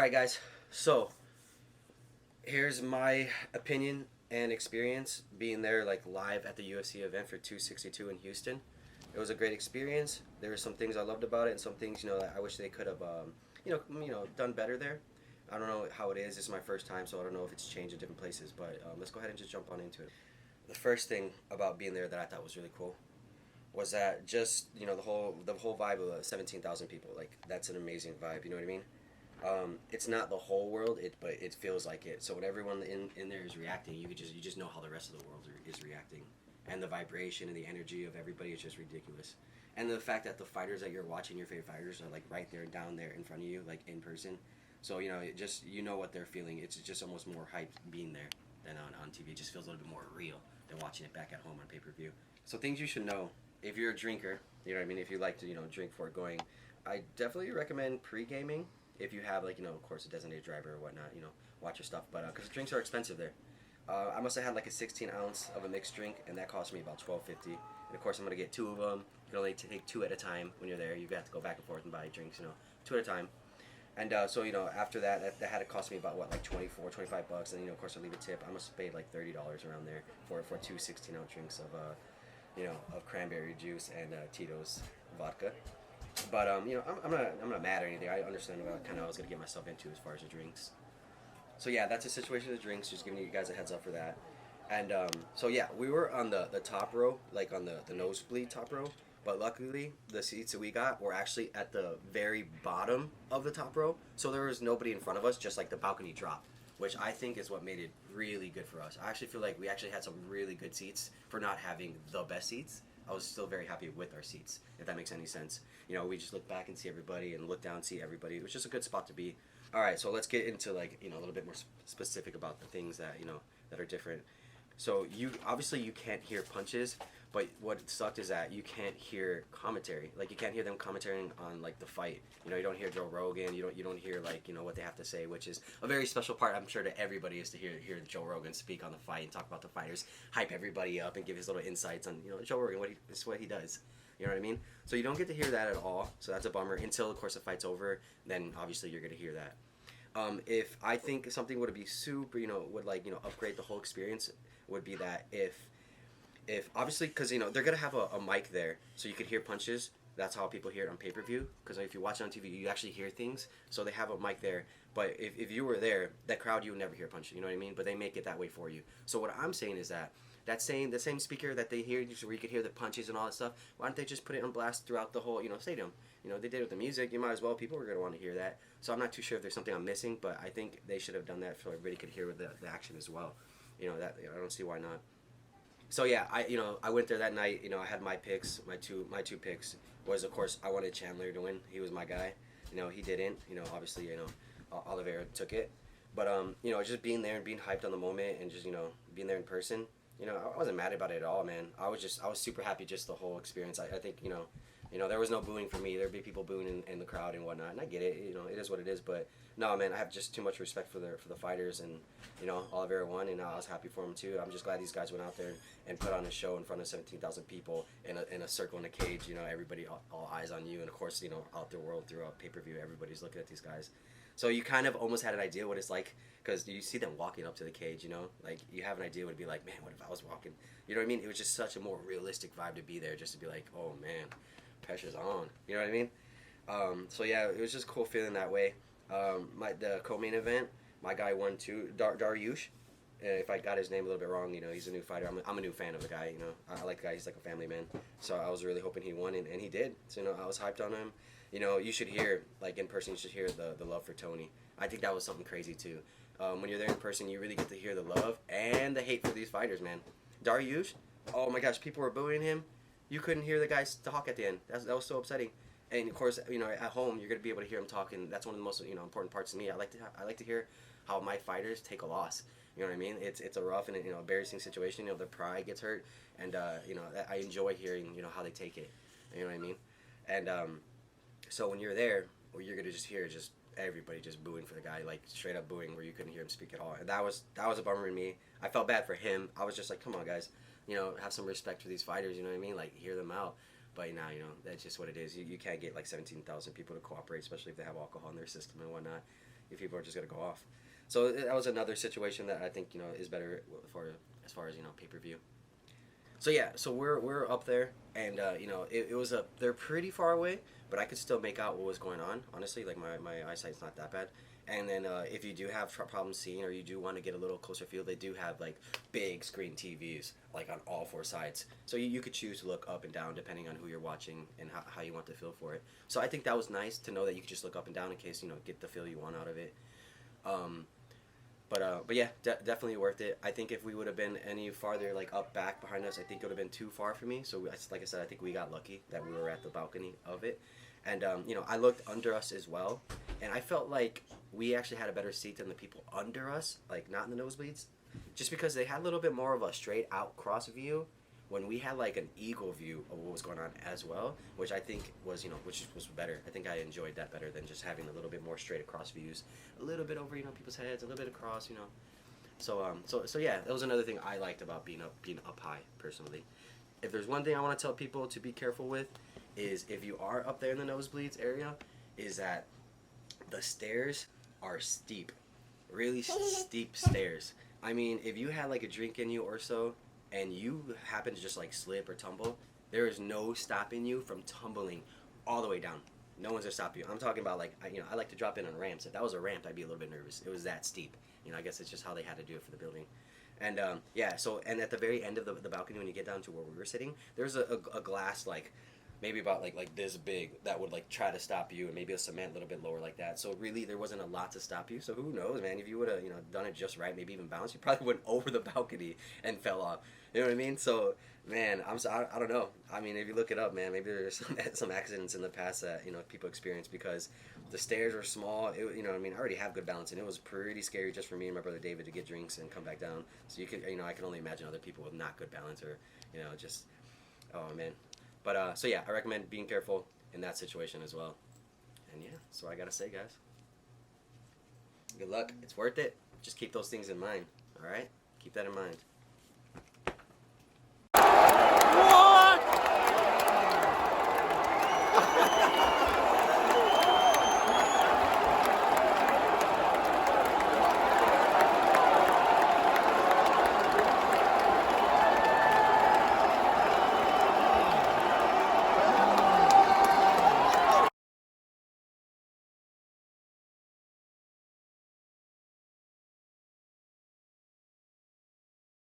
Alright guys, so here's my opinion and experience being there like live at the UFC event for 262 in Houston. It was a great experience. There were some things I loved about it and some things, that I wish they could have done better there. I don't know how it is. This is my first time, so I don't know if it's changed in different places, but let's go ahead and just jump on into it. The first thing about being there that I thought was really cool was that just, the whole vibe of 17,000 people. Like that's an amazing vibe, you know what I mean? It's not the whole world, but it feels like it. So when everyone in there is reacting, you just know how the rest of the world is reacting, and the vibration and the energy of everybody is just ridiculous. And the fact that the fighters that you're watching, your favorite fighters, are like right there, down there in front of you, like in person. So it just what they're feeling. It's just almost more hype being there than on TV. It just feels a little bit more real than watching it back at home on pay-per-view. So things you should know if you're a drinker, you know what I mean. If you like to drink before going, I definitely recommend pre-gaming if you have of course a designated driver or whatnot, watch your stuff. But because drinks are expensive there, I must have had like a 16 ounce of a mixed drink, and that cost me about $12.50. And of course I'm gonna get two of them. You can only take two at a time when you're there. You have to go back and forth and buy drinks, two at a time. And so after that had to cost me about what, like 24, 25 bucks, and of course I leave a tip. I must have paid like $30 around there for two 16-ounce drinks of of cranberry juice and Tito's vodka. But I'm not mad or anything. I understand what I was gonna get myself into as far as the drinks. So yeah, that's the situation with the drinks. Just giving you guys a heads up for that. And so yeah, we were on the top row, like on the nosebleed top row. But luckily, the seats that we got were actually at the very bottom of the top row. So there was nobody in front of us, just like the balcony drop, which I think is what made it really good for us. I actually feel like we actually had some really good seats for not having the best seats. I was still very happy with our seats, if that makes any sense. We just look back and see everybody, and look down and see everybody. It was just a good spot to be. All right, so let's get into like a little bit more specific about the things that that are different. So you can't hear punches, but what sucked is that you can't hear commentary. Like you can't hear them commentating on like the fight. You don't hear Joe Rogan. You don't hear like what they have to say, which is a very special part. I'm sure to everybody is to hear Joe Rogan speak on the fight and talk about the fighters, hype everybody up, and give his little insights on Joe Rogan. What he does. You know what I mean? So you don't get to hear that at all. So that's a bummer until of course the fight's over. Then obviously you're gonna hear that. If I think something would be super, would upgrade the whole experience, would be that if obviously, because they're gonna have a mic there, so you could hear punches. That's how people hear it on pay-per-view. Because if you watch it on TV, you actually hear things. So they have a mic there. But if you were there, that crowd, you would never hear punches. You know what I mean? But they make it that way for you. So what I'm saying is that the same speaker that they hear, where you could hear the punches and all that stuff. Why don't they just put it on blast throughout the whole stadium? They did it with the music. You might as well. People were gonna want to hear that. So I'm not too sure if there's something I'm missing, but I think they should have done that so everybody could hear the action as well. I don't see why not. So yeah, I went there that night. I had my picks. My two picks was, of course, I wanted Chandler to win. He was my guy. He didn't. Obviously, Oliveira took it. But just being there and being hyped on the moment and just being there in person. I wasn't mad about it at all, man. I was super happy just the whole experience. I think there was no booing for me. There'd be people booing in the crowd and whatnot, and I get it. It is what it is. But no, man, I have just too much respect for the fighters, and Oliveira won, and I was happy for him too. I'm just glad these guys went out there and put on a show in front of 17,000 people in a circle in a cage. Everybody, all eyes on you, and of course, out the world through a pay-per-view, everybody's looking at these guys. So you kind of almost had an idea what it's like, because you see them walking up to the cage, like you have an idea what it'd be like. Man, what if I was walking? You know what I mean? It was just such a more realistic vibe to be there, just to be like, oh man, pressure's on. You know what I mean? So yeah, it was just cool feeling that way. The co-main event, my guy won too, Dariush. If I got his name a little bit wrong, he's a new fighter. I'm a new fan of the guy. I like the guy. He's like a family man. So I was really hoping he won, and he did. So I was hyped on him. You should hear, like in person, you should hear the love for Tony. I think that was something crazy too. When you're there in person, you really get to hear the love and the hate for these fighters, man. Dariush, oh my gosh, people were booing him. You couldn't hear the guys talk at the end. That was so upsetting. And of course, at home, you're gonna be able to hear him talk, and that's one of the most important parts to me. I like to hear how my fighters take a loss. You know what I mean? It's a rough and embarrassing situation. Their pride gets hurt, and I enjoy hearing how they take it. You know what I mean? And so when you're there, well, you're gonna just hear everybody just booing for the guy, like straight up booing, where you couldn't hear him speak at all. And that was a bummer to me. I felt bad for him. I was just like, come on, guys, have some respect for these fighters. You know what I mean? Like, hear them out. But now, that's just what it is. You can't get like 17,000 people to cooperate, especially if they have alcohol in their system and whatnot. if people are just gonna go off. So that was another situation that I think is better for as far as pay per view. So yeah, so we're up there, and it was they're pretty far away, but I could still make out what was going on. Honestly, like my eyesight's not that bad. And then if you do have problems seeing, or you do want to get a little closer field, they do have like big screen TVs like on all four sides. So you could choose to look up and down depending on who you're watching and how you want the feel for it. So I think that was nice to know that you could just look up and down in case get the feel you want out of it. But yeah, definitely worth it. I think if we would have been any farther like up back behind us, I think it would have been too far for me. So like I said, I think we got lucky that we were at the balcony of it. And I looked under us as well, and I felt like we actually had a better seat than the people under us, like not in the nosebleeds, just because they had a little bit more of a straight out cross view, when we had like an eagle view of what was going on as well, which I think was which was better. I think I enjoyed that better than just having a little bit more straight across views, a little bit over people's heads, a little bit across. So yeah, that was another thing I liked about being up high personally. If there's one thing I want to tell people to be careful with, is if you are up there in the nosebleeds area, is that the stairs are steep, really steep stairs. I mean, if you had like a drink in you or so, and you happen to just like slip or tumble, there is no stopping you from tumbling all the way down. No one's gonna stop you. I'm talking about like I like to drop in on ramps. If that was a ramp, I'd be a little bit nervous. It was that steep. I guess it's just how they had to do it for the building. And yeah, so and at the very end of the balcony, when you get down to where we were sitting, there's a glass like maybe about like this big that would like try to stop you, and maybe a cement a little bit lower like that. So really there wasn't a lot to stop you. So who knows, man, if you would have done it just right, maybe even bounced, you probably went over the balcony and fell off. You know what I mean? So man, I don't know. I mean, if you look it up, man, maybe there's some accidents in the past that people experience because the stairs were small. I already have good balance, and it was pretty scary just for me and my brother David to get drinks and come back down. So you can I can only imagine other people with not good balance, or just oh man. But so yeah, I recommend being careful in that situation as well. And yeah, that's what I gotta say, guys. Good luck. It's worth it. Just keep those things in mind. All right, keep that in mind.